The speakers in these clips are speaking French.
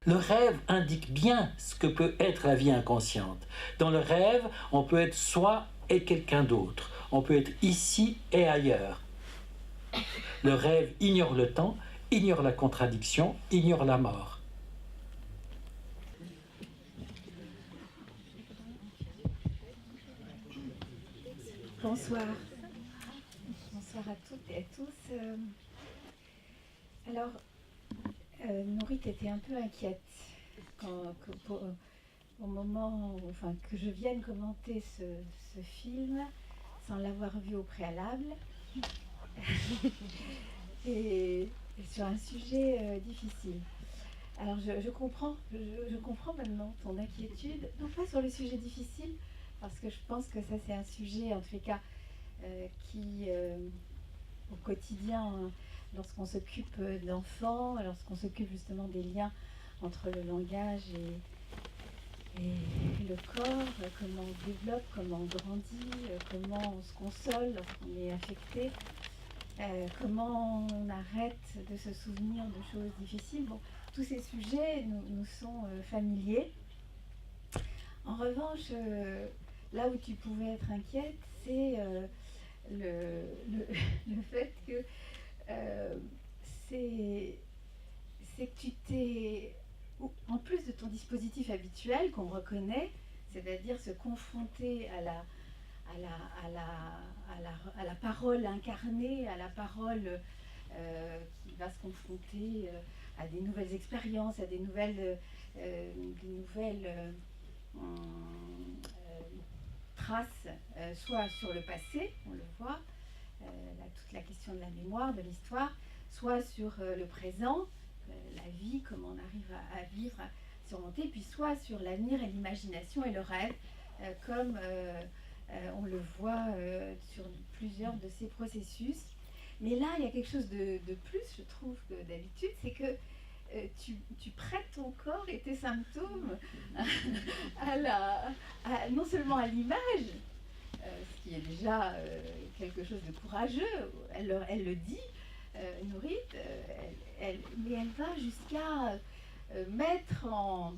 Le rêve indique bien ce que peut être la vie inconsciente. Dans le rêve, on peut être soi et quelqu'un d'autre. On peut être ici et ailleurs. Le rêve ignore le temps, ignore la contradiction, ignore la mort. Bonsoir. Bonsoir à toutes et à tous. Alors, Nourit était un peu inquiète au moment que je vienne commenter ce film sans l'avoir vu au préalable et sur un sujet difficile. Alors je comprends maintenant ton inquiétude, non pas sur le sujet difficile, parce que je pense que ça c'est un sujet en tous les cas qui au quotidien, lorsqu'on s'occupe d'enfants, lorsqu'on s'occupe justement des liens entre le langage et le corps, comment on développe, comment on grandit, comment on se console lorsqu'on est affecté, comment on arrête de se souvenir de choses difficiles. Bon, tous ces sujets nous sont familiers. En revanche, là où tu pouvais être inquiète, c'est le fait que c'est que tu t'es, en plus de ton dispositif habituel qu'on reconnaît, c'est-à-dire se confronter à la parole incarnée, à la parole qui va se confronter à des nouvelles expériences, à des nouvelles traces, soit sur le passé, on le voit, toute la question de la mémoire, de l'histoire, soit sur le présent, la vie, comment on arrive à vivre, à surmonter, puis soit sur l'avenir et l'imagination et le rêve, comme on le voit sur plusieurs de ces processus. Mais là, il y a quelque chose de plus, je trouve, que d'habitude, c'est que tu prêtes ton corps et tes symptômes non seulement à l'image, ce qui est déjà quelque chose de courageux, elle le dit, Nourit, mais elle va jusqu'à mettre en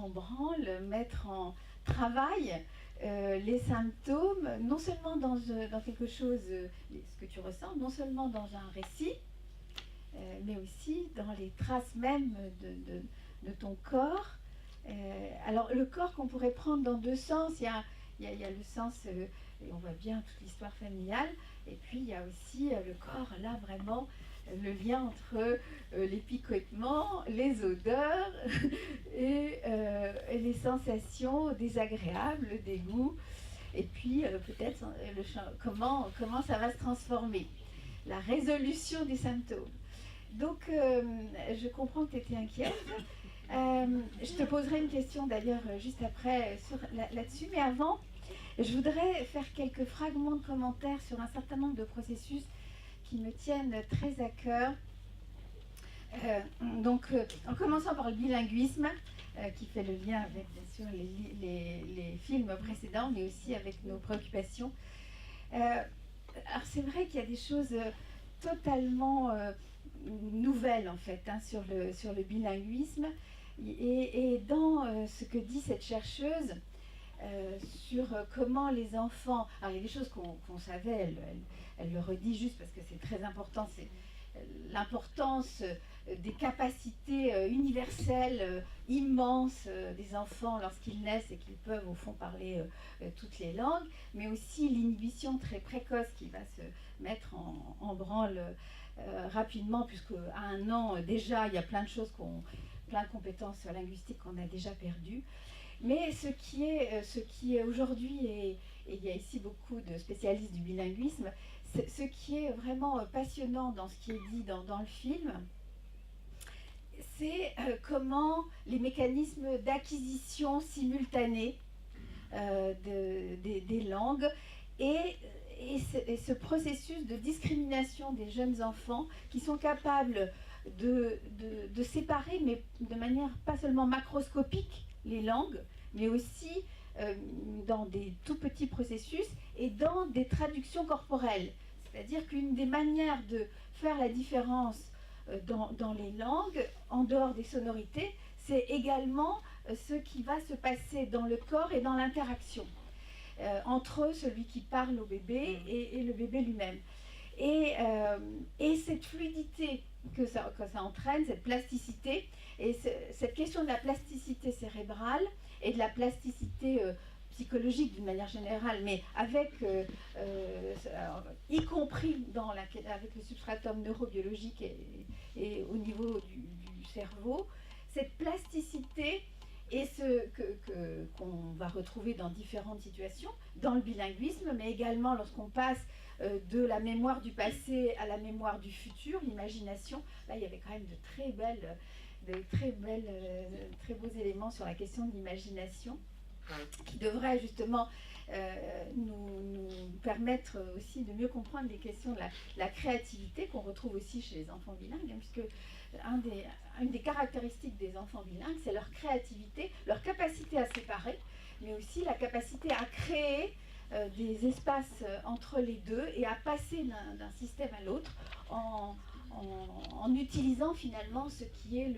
branle, mettre en travail les symptômes, non seulement dans quelque chose, ce que tu ressens, non seulement dans un récit, mais aussi dans les traces même de ton corps. Alors le corps qu'on pourrait prendre dans deux sens, il y a le sens, et on voit bien toute l'histoire familiale, et puis il y a aussi le corps, là vraiment, le lien entre les picotements, les odeurs et les sensations désagréables, des goûts, et puis peut-être comment ça va se transformer, la résolution des symptômes. Donc, je comprends que tu étais inquiète. Je te poserai une question d'ailleurs juste après là-dessus, mais avant, je voudrais faire quelques fragments de commentaires sur un certain nombre de processus qui me tiennent très à cœur. En commençant par le bilinguisme, qui fait le lien avec bien sûr les films précédents, mais aussi avec nos préoccupations. Alors c'est vrai qu'il y a des choses totalement nouvelles en fait sur le bilinguisme, et dans ce que dit cette chercheuse sur comment les enfants, alors il y a des choses qu'on savait, elle le redit juste parce que c'est très important, c'est l'importance des capacités universelles immenses des enfants lorsqu'ils naissent et qu'ils peuvent au fond parler toutes les langues, mais aussi l'inhibition très précoce qui va se mettre en branle rapidement, puisque à 1 an déjà il y a plein de choses, plein de compétences linguistiques qu'on a déjà perdues. Mais ce qui est aujourd'hui, et il y a ici beaucoup de spécialistes du bilinguisme, ce qui est vraiment passionnant dans ce qui est dit dans le film, c'est comment les mécanismes d'acquisition simultanée des langues et ce processus de discrimination des jeunes enfants qui sont capables de séparer, mais de manière pas seulement macroscopique, les langues, mais aussi dans des tout petits processus et dans des traductions corporelles. C'est-à-dire qu'une des manières de faire la différence dans les langues, en dehors des sonorités, c'est également ce qui va se passer dans le corps et dans l'interaction entre celui qui parle au bébé et le bébé lui-même. Et cette fluidité que ça entraîne, cette plasticité, et cette question de la plasticité cérébrale et de la plasticité psychologique d'une manière générale, mais avec, y compris avec le substratum neurobiologique et au niveau du cerveau, cette plasticité et qu'on va retrouver dans différentes situations, dans le bilinguisme, mais également lorsqu'on passe de la mémoire du passé à la mémoire du futur, l'imagination. Là, il y avait quand même de très beaux éléments sur la question de l'imagination, qui devrait justement nous permettre aussi de mieux comprendre les questions de la créativité qu'on retrouve aussi chez les enfants bilingues, hein, puisque une des caractéristiques des enfants bilingues, c'est leur créativité, leur capacité à séparer, mais aussi la capacité à créer des espaces entre les deux et à passer d'un système à l'autre en utilisant finalement ce qui est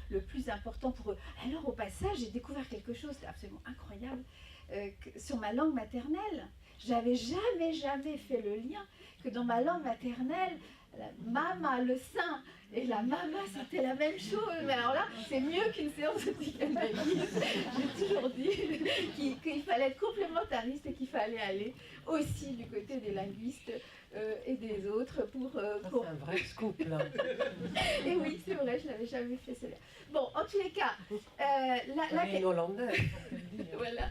le plus important pour eux. Alors au passage, j'ai découvert quelque chose absolument incroyable sur ma langue maternelle. J'avais jamais fait le lien que dans ma langue maternelle, la mama, le sein et la mama, c'était la même chose. Mais alors là, c'est mieux qu'une séance de psychanalyse. J'ai toujours dit qu'il fallait être complémentariste et qu'il fallait aller aussi du côté des linguistes et des autres pour... C'est un vrai scoop, là. Et oui, c'est vrai, je n'avais jamais fait cela. Bon, en tous les cas... Voilà.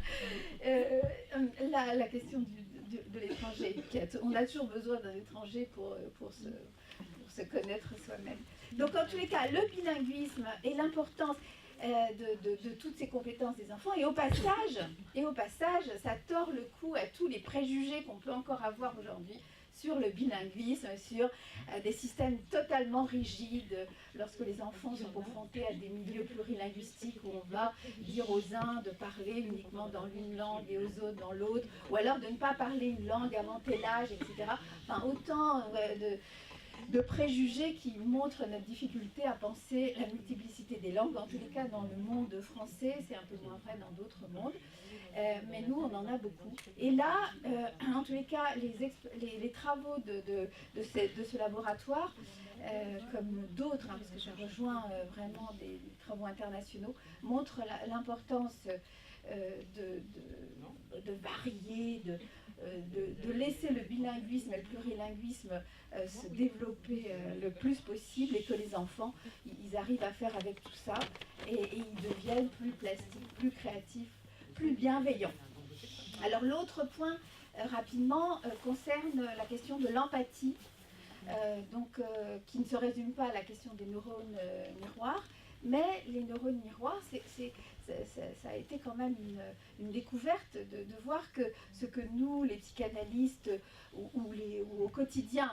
La question de l'étranger. On a toujours besoin d'un étranger pour se connaître soi-même. Donc, en tous les cas, le bilinguisme et l'importance de toutes ces compétences des enfants, et au passage, ça tord le cou à tous les préjugés qu'on peut encore avoir aujourd'hui sur le bilinguisme, sur des systèmes totalement rigides lorsque les enfants sont confrontés à des milieux plurilinguistiques où on va dire aux uns de parler uniquement dans une langue et aux autres dans l'autre, ou alors de ne pas parler une langue avant tel âge, etc. Enfin, autant de préjugés qui montrent notre difficulté à penser la multiplicité des langues. En tous les cas, dans le monde français, c'est un peu moins vrai dans d'autres mondes. Mais nous, on en a beaucoup. Et là, en tous les cas, les travaux de ce laboratoire, comme d'autres, hein, parce que je rejoins vraiment des travaux internationaux, montrent l'importance de varier, de laisser le bilinguisme et le plurilinguisme se développer le plus possible, et que les enfants, ils arrivent à faire avec tout ça, et ils deviennent plus plastiques, plus créatifs, plus bienveillants. Alors l'autre point, rapidement, concerne la question de l'empathie, qui ne se résume pas à la question des neurones miroirs, mais les neurones miroirs, ça a été quand même une découverte de voir que ce que nous, les psychanalystes, ou au quotidien,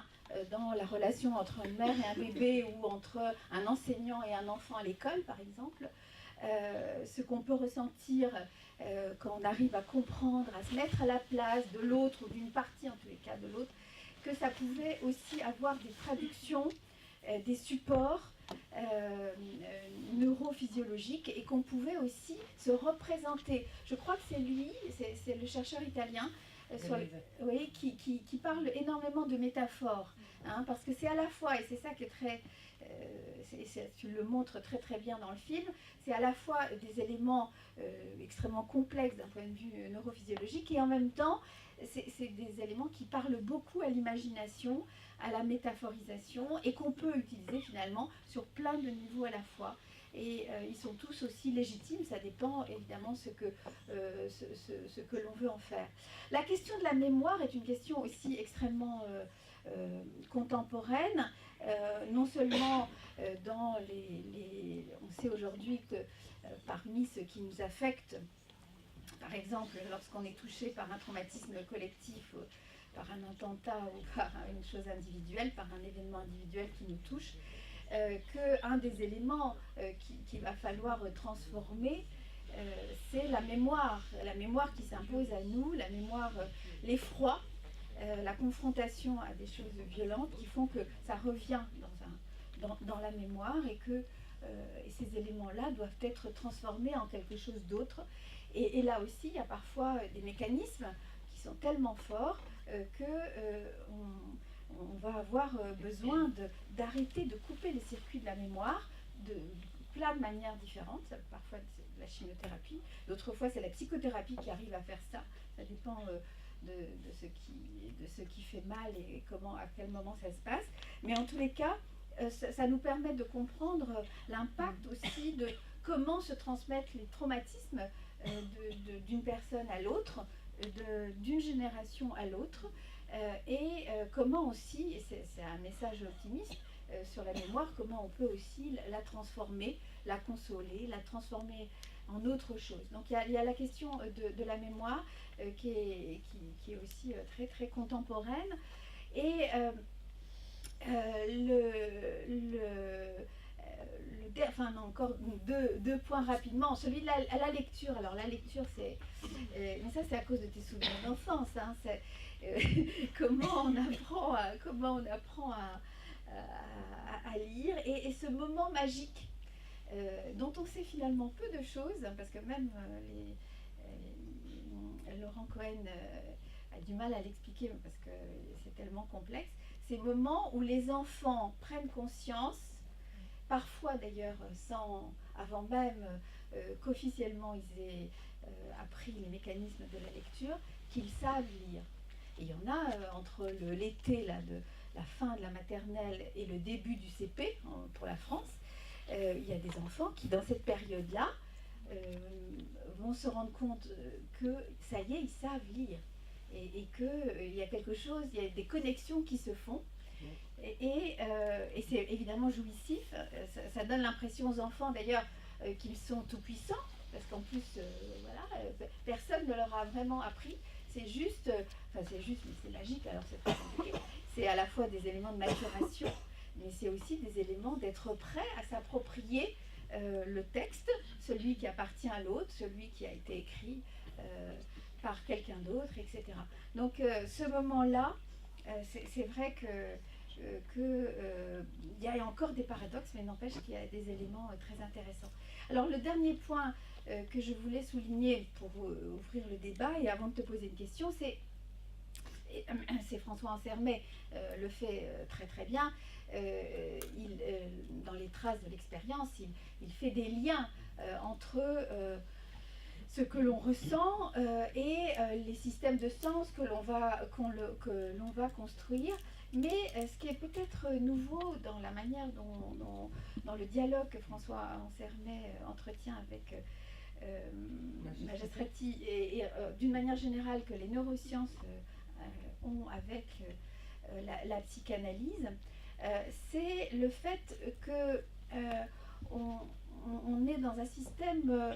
dans la relation entre une mère et un bébé, ou entre un enseignant et un enfant à l'école, par exemple, ce qu'on peut ressentir quand on arrive à comprendre, à se mettre à la place de l'autre, ou d'une partie en tous les cas de l'autre, que ça pouvait aussi avoir des traductions, des supports neurophysiologiques, et qu'on pouvait aussi se représenter. Je crois que c'est le chercheur italien, qui parle énormément de métaphores, hein, parce que c'est à la fois, et c'est ça qui est très... tu le montres très très bien dans le film, c'est à la fois des éléments extrêmement complexes d'un point de vue neurophysiologique, et en même temps, c'est des éléments qui parlent beaucoup à l'imagination, à la métaphorisation, et qu'on peut utiliser finalement sur plein de niveaux à la fois. Et ils sont tous aussi légitimes, ça dépend évidemment ce que l'on veut en faire. La question de la mémoire est une question aussi extrêmement contemporaine, non seulement dans on sait aujourd'hui que parmi ce qui nous affecte, par exemple lorsqu'on est touché par un traumatisme collectif, par un attentat ou par une chose individuelle, par un événement individuel qui nous touche, qu'un des éléments qu'il va falloir transformer, c'est la mémoire qui s'impose à nous, la mémoire, l'effroi, la confrontation à des choses violentes qui font que ça revient dans la mémoire et que et ces éléments-là doivent être transformés en quelque chose d'autre. Et là aussi, il y a parfois des mécanismes qui sont tellement forts on va avoir besoin d'arrêter de couper les circuits de la mémoire de plein de manières différentes. Parfois, c'est de la chimiothérapie, d'autres fois, c'est la psychothérapie qui arrive à faire ça. Ça dépend de ce qui fait mal et à quel moment ça se passe. Mais en tous les cas, ça nous permet de comprendre l'impact aussi de comment se transmettent les traumatismes d'une personne à l'autre, d'une génération à l'autre, et comment aussi, et c'est un message optimiste sur la mémoire, comment on peut aussi la transformer, la consoler, la transformer en autre chose. Donc il y a la question de la mémoire qui est aussi très très contemporaine. Et encore deux points rapidement. Celui de la lecture. Alors la lecture, mais ça c'est à cause de tes souvenirs d'enfance. Hein, comment on apprend à lire et ce moment magique dont on sait finalement peu de choses, parce que même Laurent Cohen a du mal à l'expliquer parce que c'est tellement complexe. Ces moments où les enfants prennent conscience, parfois d'ailleurs avant même qu'officiellement ils aient appris les mécanismes de la lecture, qu'ils savent lire. Et il y en a entre l'été de la fin de la maternelle et le début du CP pour la France, il y a des enfants qui dans cette période-là vont se rendre compte que ça y est, ils savent lire. Et qu'il y a quelque chose, il y a des connexions qui se font. Et c'est évidemment jouissif. Ça donne l'impression aux enfants d'ailleurs qu'ils sont tout puissants, parce qu'en plus, personne ne leur a vraiment appris. C'est juste, mais c'est magique, alors c'est très compliqué. C'est à la fois des éléments de maturation, mais c'est aussi des éléments d'être prêt à s'approprier le texte, celui qui appartient à l'autre, celui qui a été écrit par quelqu'un d'autre, etc. Donc ce moment-là, c'est vrai il y a encore des paradoxes, mais n'empêche qu'il y a des éléments très intéressants. Alors le dernier point que je voulais souligner pour ouvrir le débat, et avant de te poser une question, c'est François Ansermet le fait très très bien. Dans les traces de l'expérience, il fait des liens entre ce que l'on ressent et les systèmes de sens que l'on va construire. Mais ce qui est peut-être nouveau dans la manière dans le dialogue que François Ansermet entretient avec Magistretti et d'une manière générale que les neurosciences ont avec la psychanalyse, c'est le fait que on est dans un système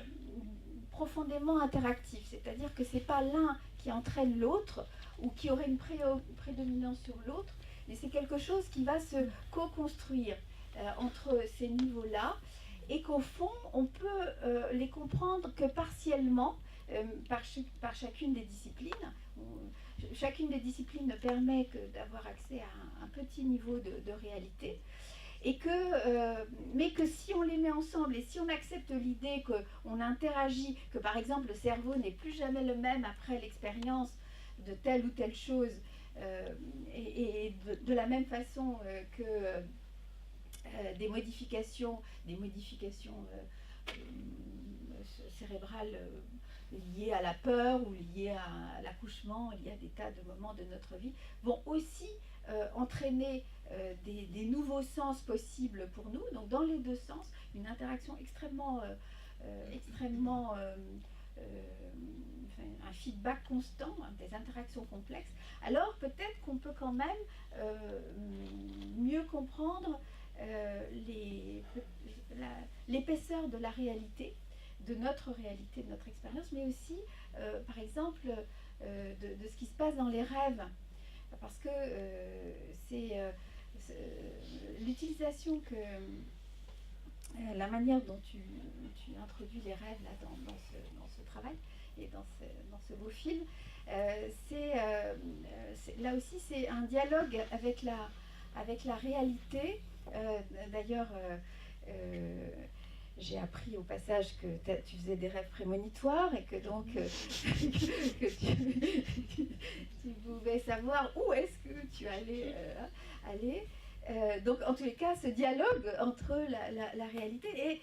profondément interactif, c'est-à-dire que c'est pas l'un qui entraîne l'autre ou qui aurait une prédominance sur l'autre, mais c'est quelque chose qui va se co-construire entre ces niveaux-là, et qu'au fond, on peut les comprendre que partiellement par chacune des disciplines. Chacune des disciplines ne permet que d'avoir accès à un petit niveau de réalité. Mais que si on les met ensemble et si on accepte l'idée qu'on interagit, que par exemple le cerveau n'est plus jamais le même après l'expérience de telle ou telle chose, et de la même façon que des modifications cérébrales liées à la peur ou liées à l'accouchement, liées à des tas de moments de notre vie, vont aussi entraîner des nouveaux sens possibles pour nous. Donc dans les deux sens, une interaction extrêmement un feedback constant, des interactions complexes. Alors peut-être qu'on peut quand même mieux comprendre l'épaisseur de la réalité, de notre réalité, de notre expérience, mais aussi, par exemple, de ce qui se passe dans les rêves. Parce que c'est l'utilisation la manière dont tu introduis les rêves là, dans ce travail et dans ce beau film, là aussi c'est un dialogue avec la réalité D'ailleurs, j'ai appris au passage que tu faisais des rêves prémonitoires et que donc que tu pouvais savoir où est-ce que tu allais aller. Donc en tous les cas, ce dialogue entre la réalité et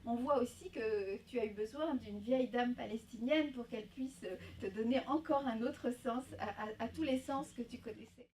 on voit aussi que tu as eu besoin d'une vieille dame palestinienne pour qu'elle puisse te donner encore un autre sens à tous les sens que tu connaissais.